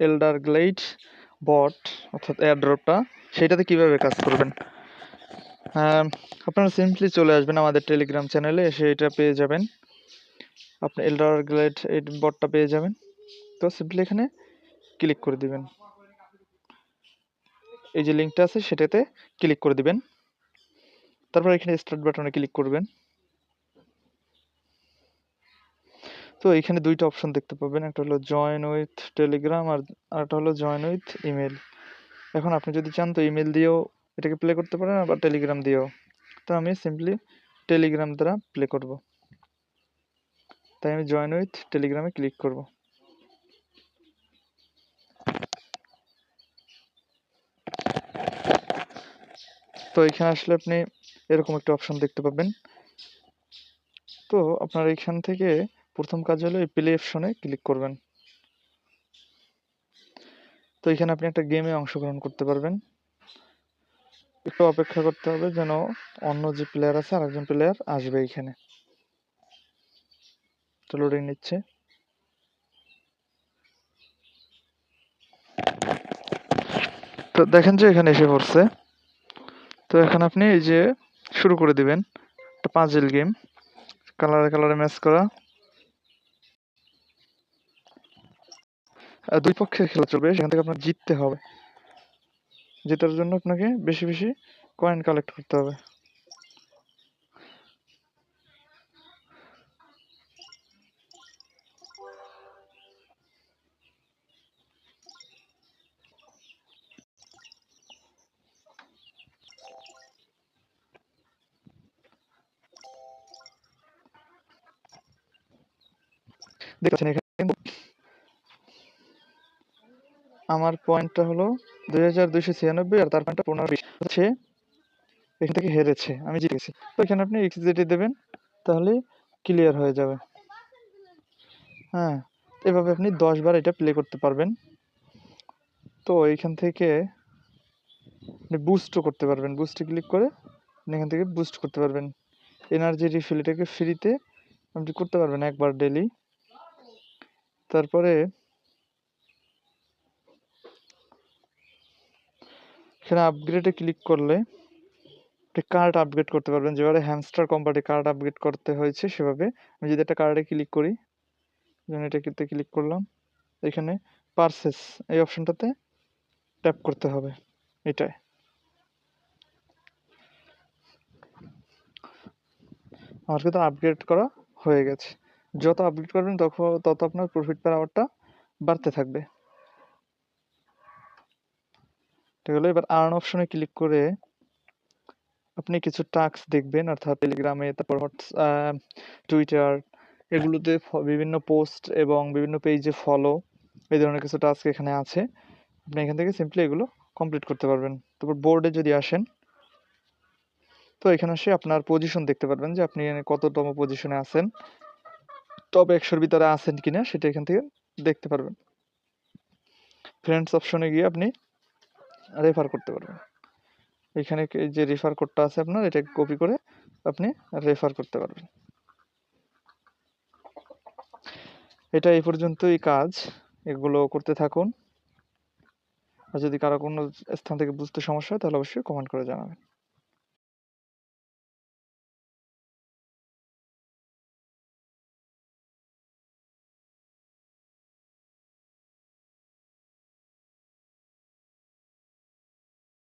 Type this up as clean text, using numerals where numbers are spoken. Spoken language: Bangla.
এল্ডার গ্লেড বট অর্থাৎ এয়ারড্রপটা, সেটাতে কিভাবে কাজ করবেন। আপনারা সিম্পলি চলে আসবেন আমাদের টেলিগ্রাম চ্যানেলে, এসে এটা পেয়ে যাবেন। আপনি এল্ডার গ্লেড এই বটটা পেয়ে যাবেন। তো সিম্পলি এখানে ক্লিক করে দিবেন, এই যে লিঙ্কটা আছে সেটাতে ক্লিক করে দিবেন। তারপর এখানে স্টার্ট বাটনে ক্লিক করবেন। তো এখানে দুইটা অপশন দেখতে পাবেন, একটা হলো জয়েন উইথ টেলিগ্রাম আর আরেকটা হলো জয়েন উইথ ইমেল। এখন আপনি যদি চান তো ইমেল দিয়েও এটাকে প্লে করতে পারেন, আবার টেলিগ্রাম দিয়েও। তো আমি সিম্পলি টেলিগ্রাম দ্বারা প্লে করব, তাই আমি জয়েন উইথ টেলিগ্রামে ক্লিক করব। তো এখানে আসলে আপনি এরকম একটা অপশন দেখতে পাবেন। তো আপনার এখান থেকে প্রথম কাজ হলো এই প্লে অপশনে ক্লিক করবেন। তো এখানে আপনি একটা গেমে অংশগ্রহণ করতে পারবেন। একটু অপেক্ষা করতে হবে যেন অন্য যে প্লেয়ার আছে আরেকজন প্লেয়ার আসবে এখানে। তো লোডিং নিচ্ছে। তো দেখেন যে এখানে এসে পড়ছে। তো এখন আপনি এই যে শুরু করে দিবেন একটা পাজল গেম, কালারে কালারে ম্যাচ করা। দুই পক্ষের খেলা চলবে, সেখান থেকে আপনার জিততে হবে। জেতার জন্য আপনাকে বেশি বেশি কয়েন কালেক্ট করতে হবে। দেখছেন এখানে কিন্তু আমার পয়েন্টটা হলো 2296 আর তার পয়েন্টটা 1520 হচ্ছে। এখান থেকে হেরেছে, আমি জিতেছি। তো এখানে আপনি এক্সিট দেবেন, তাহলে ক্লিয়ার হয়ে যাবে। হ্যাঁ, এভাবে আপনি 10 বার এটা প্লে করতে পারবেন। তো এইখান থেকে আপনি বুস্টও করতে পারবেন, বুস্টে ক্লিক করে আপনি এখান থেকে বুস্ট করতে পারবেন। এনার্জি রিফিল এটাকে ফ্রিতে আপনি করতে পারবেন একবার ডেলি। তারপরে এখানে আপগ্রেডে ক্লিক করলে আপনি কার্ড আপগ্রেড করতে পারবেন, যেভাবে হ্যামস্টার কোম্পানি কার্ড আপগ্রেড করতে হয়েছে সেভাবে। আমি যদি একটা কার্ডে ক্লিক করি, যেমন এটাতে ক্লিক করলাম, এখানে পারচেস এই অপশনটাতে ট্যাপ করতে হবে। এটাই আমার কিন্তু আপগ্রেড করা হয়ে গেছে। যত আপগ্রেড করবেন তত আপনার প্রফিট পার আওয়ারটা বাড়তে থাকবে। ঠিক হলো। এবার আর্ন অপশনে ক্লিক করে আপনি কিছু টাস্ক দেখবেন, অর্থাৎ টেলিগ্রামে, তারপর টুইটার, এগুলোতে বিভিন্ন পোস্ট এবং বিভিন্ন পেজে ফলো, এই ধরনের কিছু টাস্ক এখানে আছে। আপনি এখান থেকে সিম্পলি এগুলো কমপ্লিট করতে পারবেন। তারপর বোর্ডে যদি আসেন, তো এখানে এসে আপনার পজিশন দেখতে পারবেন যে আপনি কততম পজিশনে আছেন, টপ 100-র ভিতরে আছেন কিনা সেটা এখান থেকে দেখতে পারবেন। ফ্রেন্ডস অপশনে গিয়ে আপনি রেফার করতে পারবেন। এখানে এই যে রেফার কোডটা আছে আপনার, এটা কপি করে আপনি রেফার করতে পারবেন। এটা এই পর্যন্তই কাজ, এগুলো করতে থাকুন। আর যদি কারো কোনো স্থান থেকে বুঝতে সমস্যা হয় তাহলে অবশ্যই কমেন্ট করে জানাবেন।